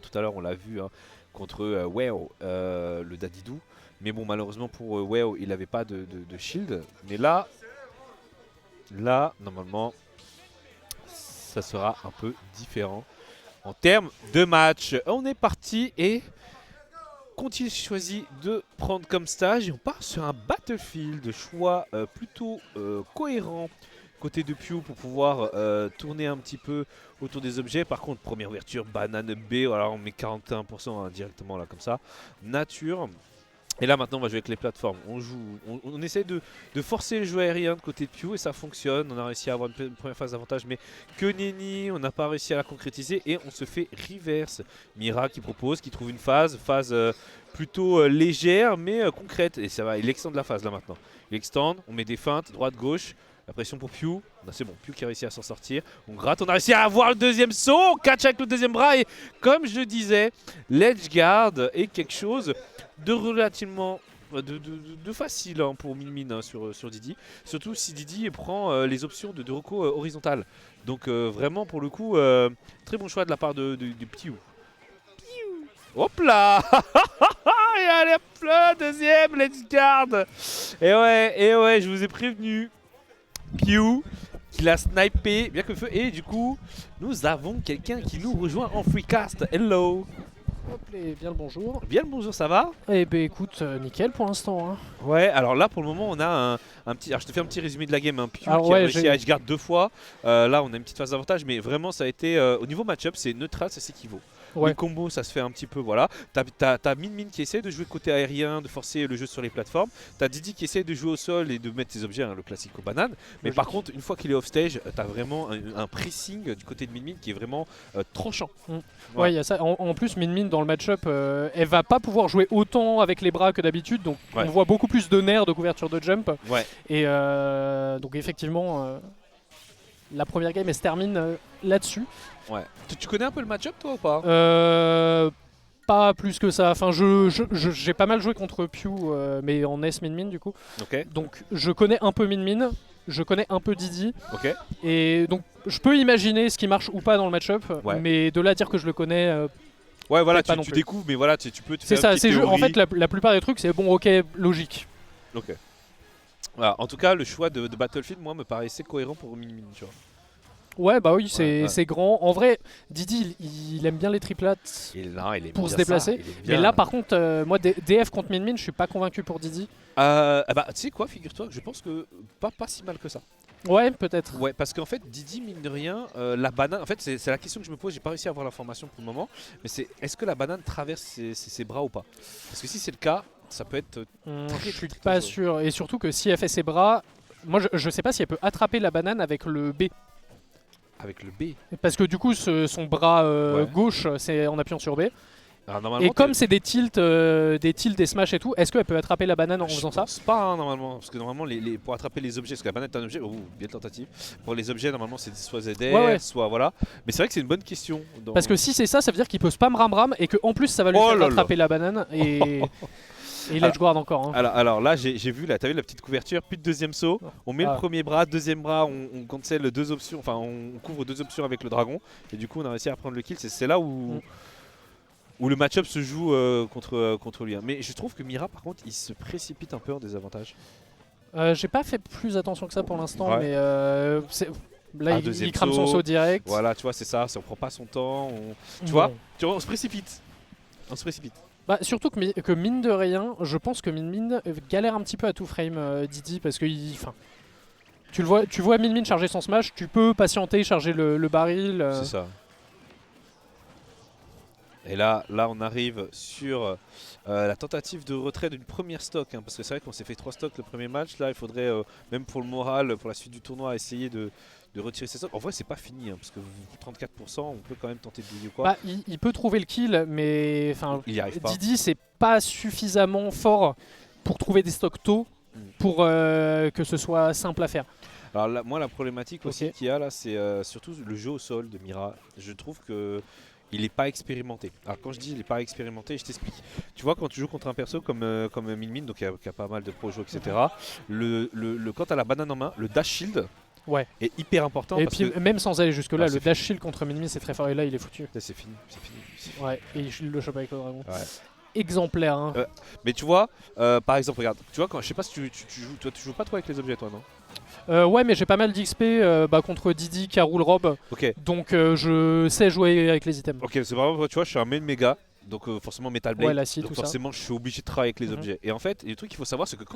Tout à l'heure, on l'a vu hein, contre Weo, le Dadidou. Mais bon, malheureusement pour Weo, il n'avait pas de shield. Mais là, normalement, ça sera un peu différent en termes de match. On est parti et Conti choisit de prendre comme stage et on part sur un Battlefield. Choix plutôt cohérent côté de Pew pour pouvoir tourner un petit peu autour des objets. Par contre, première ouverture, banane B. Alors on met 41% hein, directement là comme ça. Nature. Et là maintenant on va jouer avec les plateformes. On joue, on essaie de forcer le jeu aérien de côté de Pew et ça fonctionne. On a réussi à avoir une première phase d'avantage mais que nenni, on n'a pas réussi à la concrétiser et on se fait reverse. Mira qui propose, qui trouve une phase plutôt légère mais concrète. Et ça va, il extend la phase là maintenant. Il extend, on met des feintes, droite, gauche. La pression pour Pew. C'est bon, Pew qui a réussi à s'en sortir. On gratte, on a réussi à avoir le deuxième saut. On catch avec le deuxième bras. Et comme je disais, l'edge guard est quelque chose de relativement de facile hein, pour Min hein, sur Didi. Surtout si Didi prend les options de reco horizontale. Donc vraiment pour le coup, très bon choix de la part de Pew. Hop là. Et allez hop là, deuxième, let's guard. Et ouais, je vous ai prévenu. Pew qui l'a snipé, bien que feu. Et du coup, nous avons quelqu'un qui nous rejoint en freecast. Hello. Hop, et bien le bonjour. Bien le bonjour, ça va? Eh ben écoute, nickel pour l'instant. Hein. Ouais, alors là pour le moment on a un petit... Alors je te fais un petit résumé de la game. Pew Alors qui a ouais, réussi à edgeguard 2 fois. Là on a une petite phase d'avantage, mais vraiment ça a été... au niveau match-up, c'est neutral, ça s'équivaut. Ouais. Les combos ça se fait un petit peu, voilà. T'as Min qui essaie de jouer côté aérien, de forcer le jeu sur les plateformes. T'as Didi qui essaie de jouer au sol et de mettre ses objets, hein, le classique aux bananes. Mais par contre, une fois qu'il est off stage, t'as vraiment un pressing du côté de Min qui est vraiment tranchant. Ouais, Voilà. il y a ça. En plus, Min dans le match-up, elle va pas pouvoir jouer autant avec les bras que d'habitude. Donc Ouais. on voit beaucoup plus de nerfs de couverture de jump. Ouais. Et donc effectivement, la première game elle se termine là-dessus. Ouais. Tu connais un peu le match-up toi ou pas? Pas plus que ça. Enfin, j'ai pas mal joué contre Pew, mais en S Min du coup. Ok. Donc je connais un peu Min, je connais un peu Didi. Ok. Et donc je peux imaginer ce qui marche ou pas dans le match-up, Ouais. mais de là à dire que je le connais, Ouais, voilà, pas non tu plus. découvres, mais voilà, tu peux te c'est faire ça. une petite En théorie. fait, la plupart des trucs, c'est bon, ok, logique. Ok. Voilà, en tout cas, le choix de Battlefield, moi, me paraissait cohérent pour Min, tu vois. Ouais, bah oui, Ouais. c'est grand. En vrai, Didi, il aime bien les triplates Et là, il est pour se déplacer. Mais là, par contre, moi, DF contre Min, je suis pas convaincu pour Didi. bah, tu sais quoi, figure-toi, je pense que pas si mal que ça. Ouais, peut-être. Ouais, parce qu'en fait, Didi, mine de rien, la banane, en fait, c'est la question que je me pose, j'ai pas réussi à avoir l'information pour le moment, mais c'est est-ce que la banane traverse ses bras ou pas? Parce que si c'est le cas, ça peut être Je suis très pas dangereux. sûr. Et surtout que si elle fait ses bras, moi, je sais pas si elle peut attraper la banane avec le B. Avec le B. Parce que du coup, son bras Ouais. gauche, c'est en appuyant sur B. Alors, normalement, Et comme c'est des tilts, des smash et tout, est-ce qu'elle peut attraper la banane en faisant ça? Je pense pas hein, normalement, parce que normalement pour attraper les objets, parce que la banane est un objet, bien tentative. Pour les objets normalement c'est soit ZR, Ouais. soit voilà. Mais c'est vrai que c'est une bonne question. Parce que si c'est ça, ça veut dire qu'il peut spam ram ram et que en plus ça va lui Oh faire là attraper la banane et l'edge guard encore. Hein. Alors là j'ai vu là, t'as vu la petite couverture, puis de deuxième saut, on met le premier bras, deuxième bras, on cancel deux options, enfin on couvre deux options avec le dragon et du coup on a réussi à prendre le kill. C'est là où le match-up se joue contre lui. Mais je trouve que Mira par contre il se précipite un peu en désavantage. J'ai pas fait plus attention que ça pour l'instant, Ouais. mais là il crame son saut direct. Voilà, tu vois, c'est ça, on prend pas son temps. Tu vois, on se précipite. On se précipite. Bah, surtout que mine de rien, je pense que Min galère un petit peu à tout frame Didi parce que tu vois Min charger son smash, tu peux patienter, charger le baril. C'est ça. Et là on arrive sur la tentative de retrait d'une première stock, hein, parce que c'est vrai qu'on s'est fait 3 stocks le premier match. Là, il faudrait, même pour le moral, pour la suite du tournoi, essayer de retirer ses stocks. En vrai, c'est pas fini, hein, parce que 34%, on peut quand même tenter de douiller ou quoi. Bah, il peut trouver le kill, mais Il y arrive pas. Didi, c'est pas suffisamment fort pour trouver des stocks tôt pour que ce soit simple à faire. Alors là, moi, la problématique aussi qu'il y a là, c'est surtout le jeu au sol de Mira. Je trouve que il n'est pas expérimenté. Alors quand je dis il n'est pas expérimenté, je t'explique. Tu vois, quand tu joues contre un perso comme Min, donc qui a pas mal de pro-jeux, etc., quand tu as la banane en main, le dash shield, Ouais. est hyper important. Et parce puis que... même sans aller jusque là, Ah, c'est le dash shield contre Min c'est très fort et là il est foutu. Là, c'est fini, c'est fini. C'est fini. Ouais, et il le chope avec le dragon. Ouais. Exemplaire, hein. Mais tu vois, par exemple, regarde, tu vois, quand, je sais pas si tu joues, toi tu joues pas trop avec les objets, toi, non? Ouais, mais j'ai pas mal d'XP contre Didi, Karul, Rob, Ok, donc je sais jouer avec les items. ok, c'est vraiment, tu vois, je suis un main méga, donc forcément Metal Blade, Ouais, l'acide, donc tout ça. forcément je suis obligé de travailler avec les Mhm. objets. Et en fait, le truc qu'il faut savoir, c'est que quand